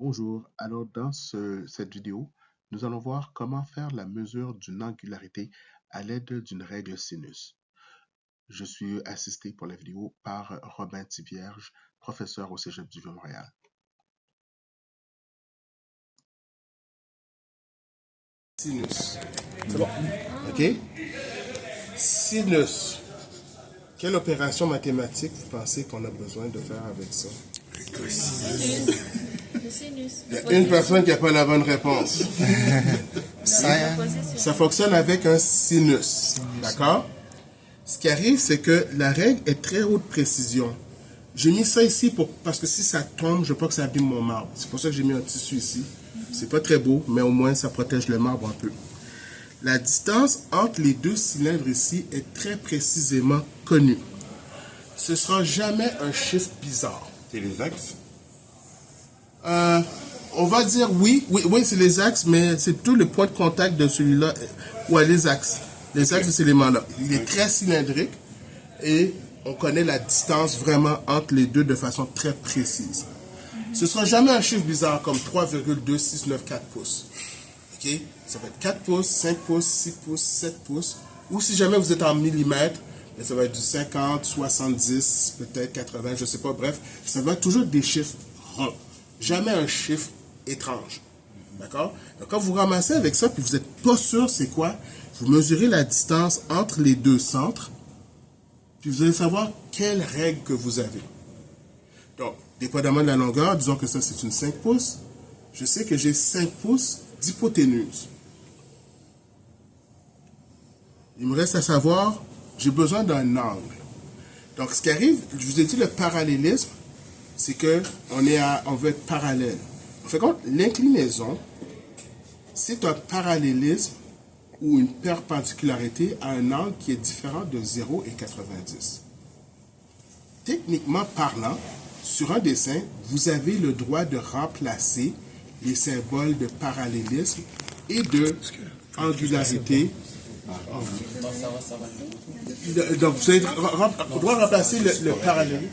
Bonjour, alors dans cette vidéo, nous allons voir comment faire la mesure d'une angularité à l'aide d'une règle sinus. Je suis assisté pour la vidéo par Robin Thivierge, professeur au Cégep du Vieux-Montréal. Sinus. C'est bon? OK? Sinus. Quelle opération mathématique vous pensez qu'on a besoin de faire avec ça? Le sinus. Il y a une personne qui n'a pas la bonne réponse. Ça fonctionne avec un sinus. D'accord? Ce qui arrive, c'est que la règle est très haute précision. J'ai mis ça ici parce que si ça tombe, je veux pas que ça abîme mon marbre. C'est pour ça que j'ai mis un tissu ici. C'est pas très beau, mais au moins ça protège le marbre un peu. La distance entre les deux cylindres ici est très précisément connue. Ce ne sera jamais un chiffre bizarre. C'est les axes? On va dire oui, c'est les axes, mais c'est plutôt le point de contact de celui-là. Ouais, les axes. Les axes de cet élément-là. Il est très cylindrique et on connaît la distance vraiment entre les deux de façon très précise. Ce ne sera jamais un chiffre bizarre comme 3,2694 pouces. OK? Ça va être 4 pouces, 5 pouces, 6 pouces, 7 pouces. Ou si jamais vous êtes en millimètres, ça va être du 50, 70, peut-être 80, je ne sais pas. Bref, ça va être toujours des chiffres ronds. Jamais un chiffre étrange. D'accord? Donc, quand vous ramassez avec ça, puis vous n'êtes pas sûr c'est quoi, vous mesurez la distance entre les deux centres, puis vous allez savoir quelle règle que vous avez. Donc, dépendamment de la longueur, disons que ça c'est une 5 pouces, je sais que j'ai 5 pouces d'hypoténuse. Il me reste à savoir, j'ai besoin d'un angle. Donc, ce qui arrive, je vous ai dit le parallélisme, c'est qu'on veut être parallèle. En fait, l'inclinaison, c'est un parallélisme ou une perpendicularité à un angle qui est différent de 0 et 90. Techniquement parlant, sur un dessin, vous avez le droit de remplacer les symboles de parallélisme et de angularité. Donc, vous avez le droit de remplacer le parallélisme.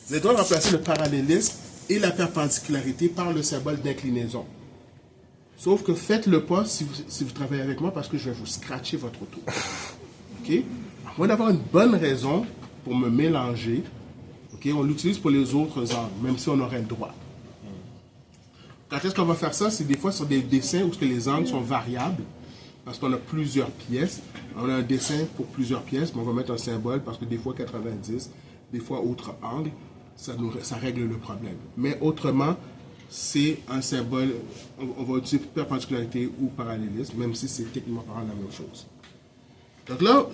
Vous avez le droit de remplacer le parallélisme et la perpendicularité par le symbole d'inclinaison. Sauf que faites-le pas si vous travaillez avec moi parce que je vais vous scratcher votre auto. OK? À moins d'avoir une bonne raison pour me mélanger, OK? On l'utilise pour les autres angles, même si on aurait le droit. Quand est-ce qu'on va faire ça? C'est des fois sur des dessins où les angles sont variables parce qu'on a plusieurs pièces. On a un dessin pour plusieurs pièces, mais on va mettre un symbole parce que des fois 90, des fois autre angle, ça règle le problème. Mais autrement, c'est un symbole, on va utiliser perpendicularité ou parallélisme, même si c'est techniquement parlant la même chose. Donc là,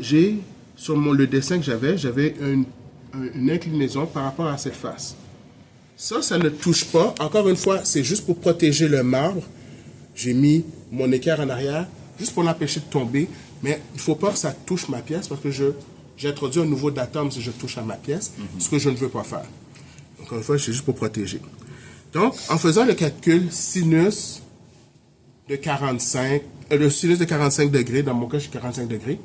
sur le dessin que j'avais une inclinaison par rapport à cette face. Ça ne touche pas. Encore une fois, c'est juste pour protéger le marbre. J'ai mis mon équerre en arrière, juste pour l'empêcher de tomber, mais il ne faut pas que ça touche ma pièce parce que j'ai introduit un nouveau datum si je touche à ma pièce, ce que je ne veux pas faire. Encore une fois, c'est juste pour protéger. Donc, en faisant le calcul sinus de 45, le sinus de 45 degrés, dans mon cas, j'ai 45 degrés,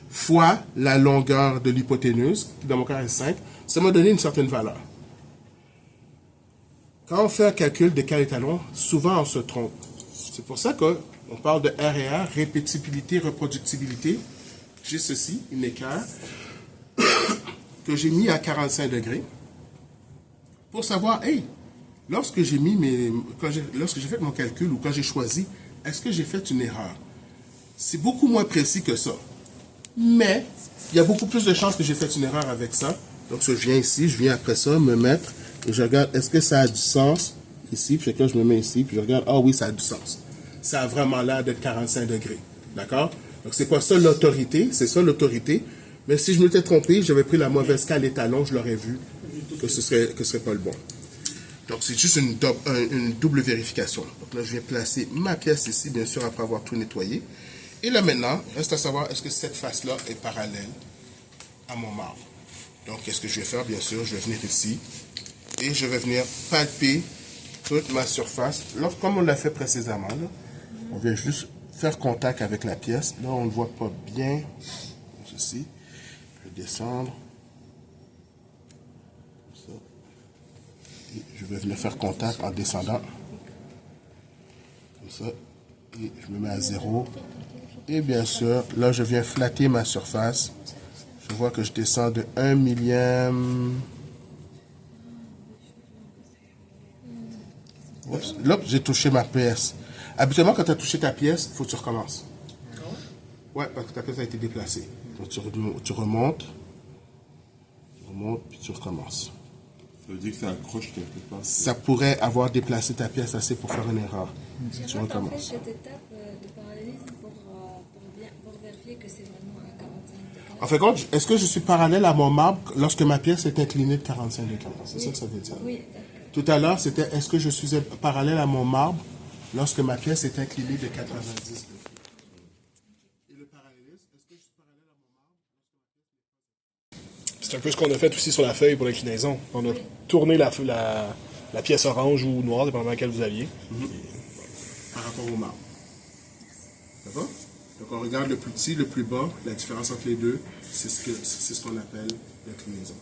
fois la longueur de l'hypoténuse, qui dans mon cas est 5, ça m'a donné une certaine valeur. Quand on fait un calcul d'écart étalon, souvent on se trompe. C'est pour ça qu'on parle de RR, répétibilité, reproductibilité. J'ai ceci, une équerre, que j'ai mis à 45 degrés, pour savoir, hey, lorsque j'ai fait mon calcul ou quand j'ai choisi, est-ce que j'ai fait une erreur? C'est beaucoup moins précis que ça. Mais, il y a beaucoup plus de chances que j'ai fait une erreur avec ça. Donc, je viens ici, je viens après ça, me mettre, et je regarde, est-ce que ça a du sens ici? Puis là, je me mets ici, puis je regarde, ah oui, ça a du sens. Ça a vraiment l'air d'être 45 degrés. D'accord? Donc, c'est pas ça l'autorité, c'est ça l'autorité. Mais si je m'étais trompé, j'avais pris la mauvaise cale étalon, je l'aurais vu que ce serait pas le bon. Donc, c'est juste une double vérification. Donc là, je viens placer ma pièce ici, bien sûr, après avoir tout nettoyé. Et là, maintenant, reste à savoir, est-ce que cette face-là est parallèle à mon marbre? Donc, qu'est-ce que je vais faire? Bien sûr, je vais venir ici et je vais venir palper toute ma surface. Comme on l'a fait précédemment, là, on vient juste faire contact avec la pièce. Là, on ne voit pas bien. Ceci. Je vais descendre. Comme ça. Et je vais venir faire contact en descendant. Comme ça. Et je me mets à 0. Et bien sûr, là, je viens flatter ma surface. Je vois que je descends de 1 millième. Oups, là, j'ai touché ma pièce. Habituellement, quand tu as touché ta pièce, il faut que tu recommences. Ouais, parce que ta pièce a été déplacée. Donc, tu remontes, puis tu recommences. Ça veut dire que ça accroche quelque part. Ça pourrait avoir déplacé ta pièce assez pour faire une erreur. Tu recommences. Fait cette étape de parallélisme pour vérifier que c'est vraiment à 45 degrés. En fait, est-ce que je suis parallèle à mon marbre lorsque ma pièce est inclinée de 45 degrés? C'est ça que ça veut dire. Oui, d'accord. Tout à l'heure, c'était est-ce que je suis parallèle à mon marbre lorsque ma pièce est inclinée de 90 degrés? Et le parallélisme, est-ce que je suis parallèle à mon marbre? C'est un peu ce qu'on a fait aussi sur la feuille pour l'inclinaison. On a tourné la pièce orange ou noire, dépendamment de laquelle vous aviez. Par rapport au marbre. D'accord? Donc on regarde le plus petit, le plus bas, la différence entre les deux, c'est ce qu'on appelle l'inclinaison.